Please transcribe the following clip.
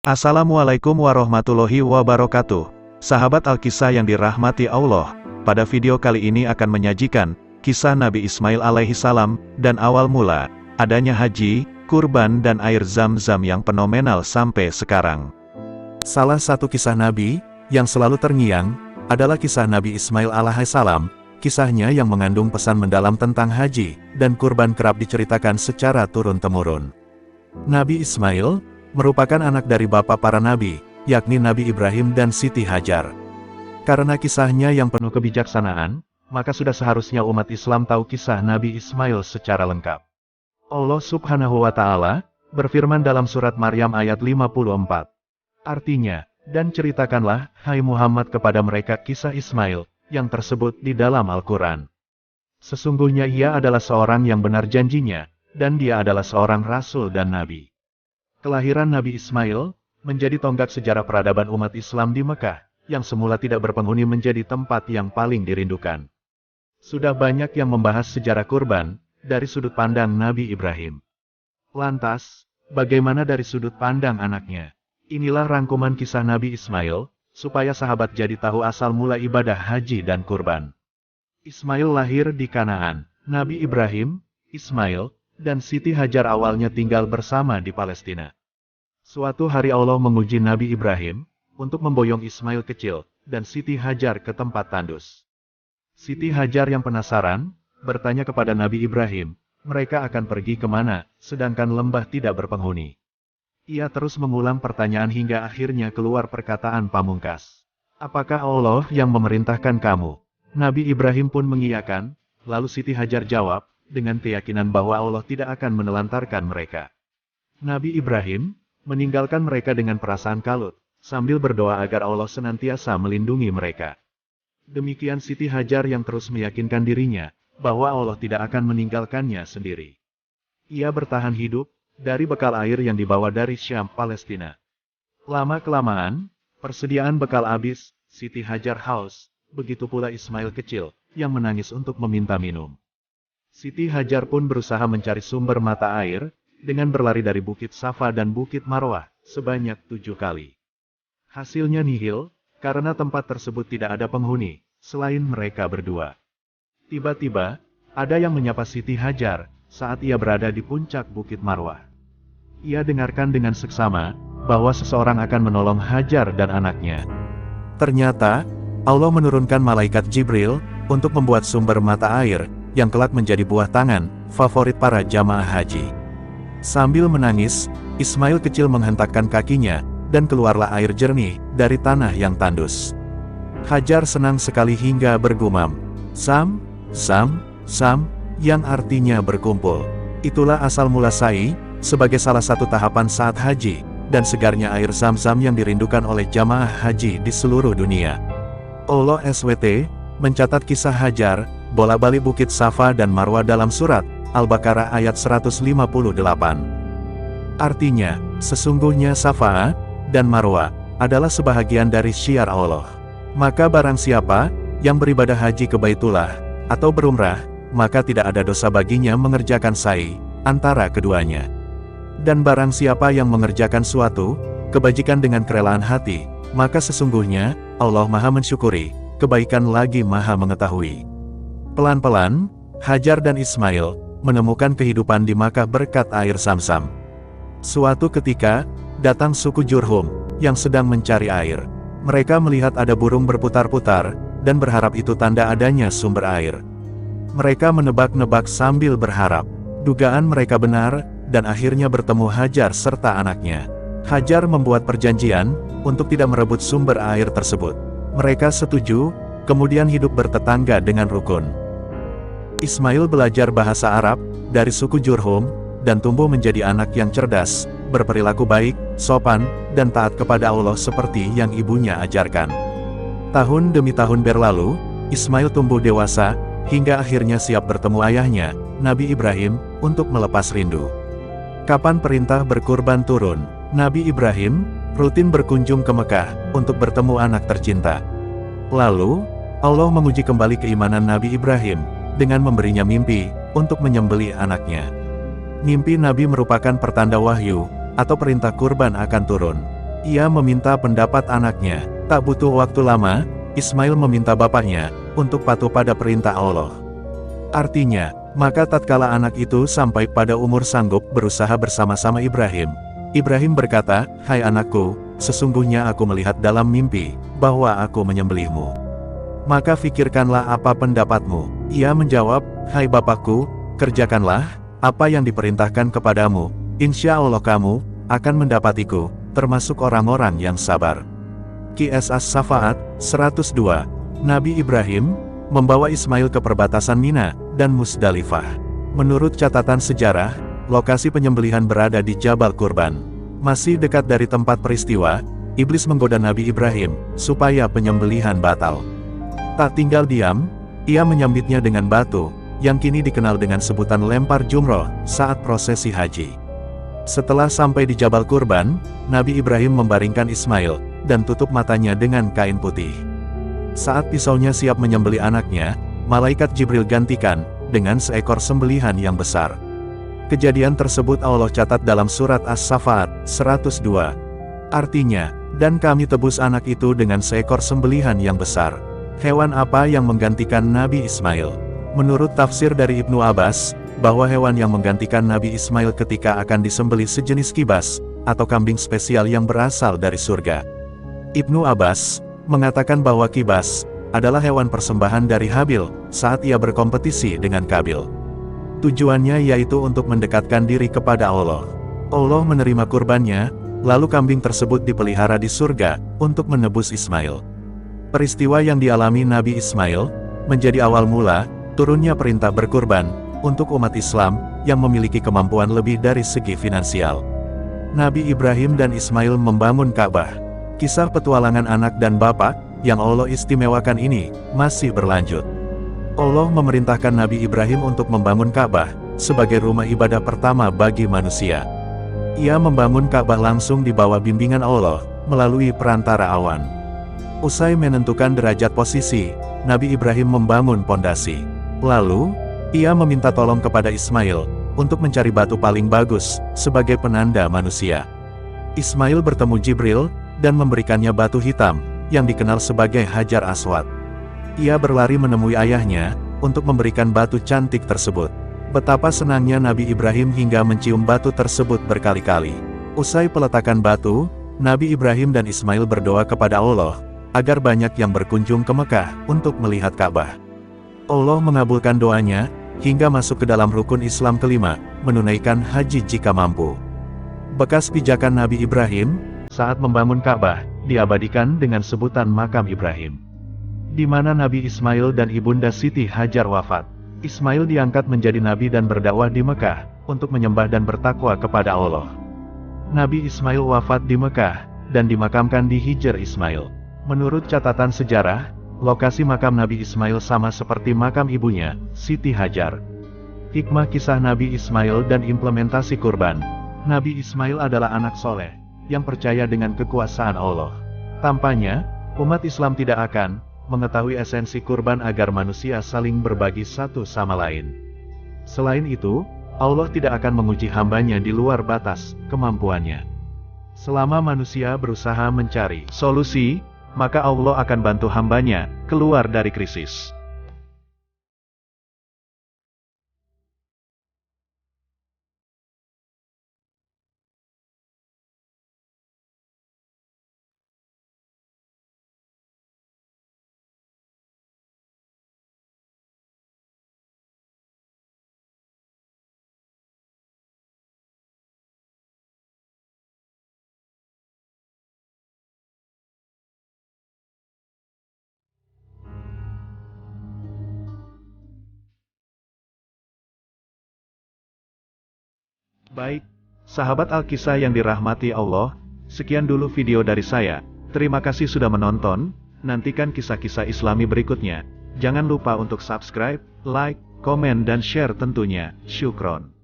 Assalamualaikum warahmatullahi wabarakatuh. Sahabat Alkisah yang dirahmati Allah, pada video kali ini akan menyajikan kisah Nabi Ismail alaihi salam dan awal mula adanya haji, kurban dan air zam-zam yang fenomenal sampai sekarang. Salah satu kisah Nabi yang selalu terngiang adalah kisah Nabi Ismail alaihi salam. Kisahnya yang mengandung pesan mendalam tentang haji dan kurban kerap diceritakan secara turun-temurun. Nabi Ismail merupakan anak dari bapak para nabi, yakni Nabi Ibrahim dan Siti Hajar. Karena kisahnya yang penuh kebijaksanaan, maka sudah seharusnya umat Islam tahu kisah Nabi Ismail secara lengkap. Allah Subhanahu wa Ta'ala berfirman dalam surat Maryam ayat 54. Artinya, dan ceritakanlah, hai Muhammad, kepada mereka kisah Ismail yang tersebut di dalam Al-Quran. Sesungguhnya ia adalah seorang yang benar janjinya, dan dia adalah seorang rasul dan nabi. Kelahiran Nabi Ismail menjadi tonggak sejarah peradaban umat Islam di Mekah, yang semula tidak berpenghuni menjadi tempat yang paling dirindukan. Sudah banyak yang membahas sejarah kurban dari sudut pandang Nabi Ibrahim. Lantas, bagaimana dari sudut pandang anaknya? Inilah rangkuman kisah Nabi Ismail, supaya sahabat jadi tahu asal mula ibadah haji dan kurban. Ismail lahir di Kanaan. Nabi Ibrahim, Ismail, dan Siti Hajar awalnya tinggal bersama di Palestina. Suatu hari Allah menguji Nabi Ibrahim untuk memboyong Ismail kecil dan Siti Hajar ke tempat tandus. Siti Hajar yang penasaran bertanya kepada Nabi Ibrahim, mereka akan pergi kemana, sedangkan lembah tidak berpenghuni. Ia terus mengulang pertanyaan hingga akhirnya keluar perkataan pamungkas. Apakah Allah yang memerintahkan kamu? Nabi Ibrahim pun mengiyakan, lalu Siti Hajar jawab, dengan keyakinan bahwa Allah tidak akan menelantarkan mereka. Nabi Ibrahim meninggalkan mereka dengan perasaan kalut, sambil berdoa agar Allah senantiasa melindungi mereka. Demikian Siti Hajar yang terus meyakinkan dirinya, bahwa Allah tidak akan meninggalkannya sendiri. Ia bertahan hidup dari bekal air yang dibawa dari Syam, Palestina. Lama-kelamaan, persediaan bekal habis, Siti Hajar haus, begitu pula Ismail kecil, yang menangis untuk meminta minum. Siti Hajar pun berusaha mencari sumber mata air, dengan berlari dari Bukit Safa dan Bukit Marwah, sebanyak 7 kali. Hasilnya nihil, karena tempat tersebut tidak ada penghuni, selain mereka berdua. Tiba-tiba, ada yang menyapa Siti Hajar, saat ia berada di puncak Bukit Marwah. Ia dengarkan dengan seksama, bahwa seseorang akan menolong Hajar dan anaknya. Ternyata, Allah menurunkan malaikat Jibril, untuk membuat sumber mata air, yang kelak menjadi buah tangan, favorit para jamaah haji. Sambil menangis, Ismail kecil menghentakkan kakinya, dan keluarlah air jernih, dari tanah yang tandus. Hajar senang sekali hingga bergumam, Sam, Sam, Sam, yang artinya berkumpul. Itulah asal mula sa'i, sebagai salah satu tahapan saat haji, dan segarnya air zam-zam yang dirindukan oleh jamaah haji di seluruh dunia. Allah SWT mencatat kisah Hajar, bola-balik Bukit Safa dan Marwah dalam surat Al-Baqarah ayat 158. Artinya, sesungguhnya Safa dan Marwah adalah sebahagian dari syiar Allah. Maka barang siapa yang beribadah haji ke Baitullah atau berumrah, maka tidak ada dosa baginya mengerjakan sa'i antara keduanya. Dan barang siapa yang mengerjakan suatu kebajikan dengan kerelaan hati, maka sesungguhnya Allah Maha mensyukuri kebaikan lagi Maha mengetahui. Pelan-pelan, Hajar dan Ismail menemukan kehidupan di Makkah berkat air Zam-Zam. Suatu ketika, datang suku Jurhum yang sedang mencari air. Mereka melihat ada burung berputar-putar dan berharap itu tanda adanya sumber air. Mereka menebak-nebak sambil berharap. Dugaan mereka benar, dan akhirnya bertemu Hajar serta anaknya. Hajar membuat perjanjian untuk tidak merebut sumber air tersebut. Mereka setuju, kemudian hidup bertetangga dengan rukun. Ismail belajar bahasa Arab dari suku Jurhum, dan tumbuh menjadi anak yang cerdas, berperilaku baik, sopan, dan taat kepada Allah seperti yang ibunya ajarkan. Tahun demi tahun berlalu, Ismail tumbuh dewasa, hingga akhirnya siap bertemu ayahnya, Nabi Ibrahim, untuk melepas rindu. Kapan perintah berkurban turun, Nabi Ibrahim rutin berkunjung ke Mekah untuk bertemu anak tercinta. Lalu, Allah menguji kembali keimanan Nabi Ibrahim dengan memberinya mimpi untuk menyembelih anaknya. Mimpi Nabi merupakan pertanda wahyu atau perintah kurban akan turun. Ia meminta pendapat anaknya. Tak butuh waktu lama, Ismail meminta bapaknya untuk patuh pada perintah Allah. Artinya, maka tatkala anak itu sampai pada umur sanggup berusaha bersama-sama Ibrahim, Ibrahim berkata, "Hai anakku, sesungguhnya aku melihat dalam mimpi bahwa aku menyembelihmu. Maka fikirkanlah apa pendapatmu." Ia menjawab, "Hai bapakku, kerjakanlah apa yang diperintahkan kepadamu. Insya Allah kamu akan mendapatiku termasuk orang-orang yang sabar." Qs As-Safaat 102. Nabi Ibrahim membawa Ismail ke perbatasan Mina dan Musdalifah. Menurut catatan sejarah, lokasi penyembelihan berada di Jabal Kurban. Masih dekat dari tempat peristiwa, iblis menggoda Nabi Ibrahim supaya penyembelihan batal. Tak tinggal diam, ia menyambitnya dengan batu, yang kini dikenal dengan sebutan lempar jumroh saat prosesi haji. Setelah sampai di Jabal Kurban, Nabi Ibrahim membaringkan Ismail dan tutup matanya dengan kain putih. Saat pisaunya siap menyembelih anaknya, malaikat Jibril gantikan dengan seekor sembelihan yang besar. Kejadian tersebut Allah catat dalam surat As-Safaat 102. Artinya, "Dan kami tebus anak itu dengan seekor sembelihan yang besar." Hewan apa yang menggantikan Nabi Ismail? Menurut tafsir dari Ibnu Abbas, bahwa hewan yang menggantikan Nabi Ismail ketika akan disembelih sejenis kibas, atau kambing spesial yang berasal dari surga. Ibnu Abbas mengatakan bahwa kibas adalah hewan persembahan dari Habil saat ia berkompetisi dengan Kabil. Tujuannya yaitu untuk mendekatkan diri kepada Allah. Allah menerima kurbannya, lalu kambing tersebut dipelihara di surga untuk menebus Ismail. Peristiwa yang dialami Nabi Ismail menjadi awal mula turunnya perintah berkurban untuk umat Islam yang memiliki kemampuan lebih dari segi finansial. Nabi Ibrahim dan Ismail membangun Ka'bah. Kisah petualangan anak dan bapak yang Allah istimewakan ini masih berlanjut. Allah memerintahkan Nabi Ibrahim untuk membangun Ka'bah sebagai rumah ibadah pertama bagi manusia. Ia membangun Ka'bah langsung di bawah bimbingan Allah melalui perantara awan. Usai menentukan derajat posisi, Nabi Ibrahim membangun pondasi. Lalu, ia meminta tolong kepada Ismail untuk mencari batu paling bagus sebagai penanda manusia. Ismail bertemu Jibril dan memberikannya batu hitam yang dikenal sebagai Hajar Aswad. Ia berlari menemui ayahnya untuk memberikan batu cantik tersebut. Betapa senangnya Nabi Ibrahim hingga mencium batu tersebut berkali-kali. Usai peletakan batu, Nabi Ibrahim dan Ismail berdoa kepada Allah agar banyak yang berkunjung ke Mekah untuk melihat Ka'bah. Allah mengabulkan doanya hingga masuk ke dalam rukun Islam kelima, menunaikan haji jika mampu. Bekas pijakan Nabi Ibrahim saat membangun Ka'bah diabadikan dengan sebutan Makam Ibrahim, di mana Nabi Ismail dan ibunda Siti Hajar wafat. Ismail diangkat menjadi nabi dan berdakwah di Mekah untuk menyembah dan bertakwa kepada Allah. Nabi Ismail wafat di Mekah dan dimakamkan di Hijr Ismail. Menurut catatan sejarah, lokasi makam Nabi Ismail sama seperti makam ibunya, Siti Hajar. Hikmah kisah Nabi Ismail dan implementasi kurban. Nabi Ismail adalah anak soleh yang percaya dengan kekuasaan Allah. Tampaknya, umat Islam tidak akan mengetahui esensi kurban agar manusia saling berbagi satu sama lain. Selain itu, Allah tidak akan menguji hambanya di luar batas kemampuannya. Selama manusia berusaha mencari solusi, maka Allah akan bantu hambanya keluar dari krisis. Baik, sahabat Al-Kisah yang dirahmati Allah, sekian dulu video dari saya. Terima kasih sudah menonton, nantikan kisah-kisah Islami berikutnya. Jangan lupa untuk subscribe, like, komen dan share tentunya. Syukron.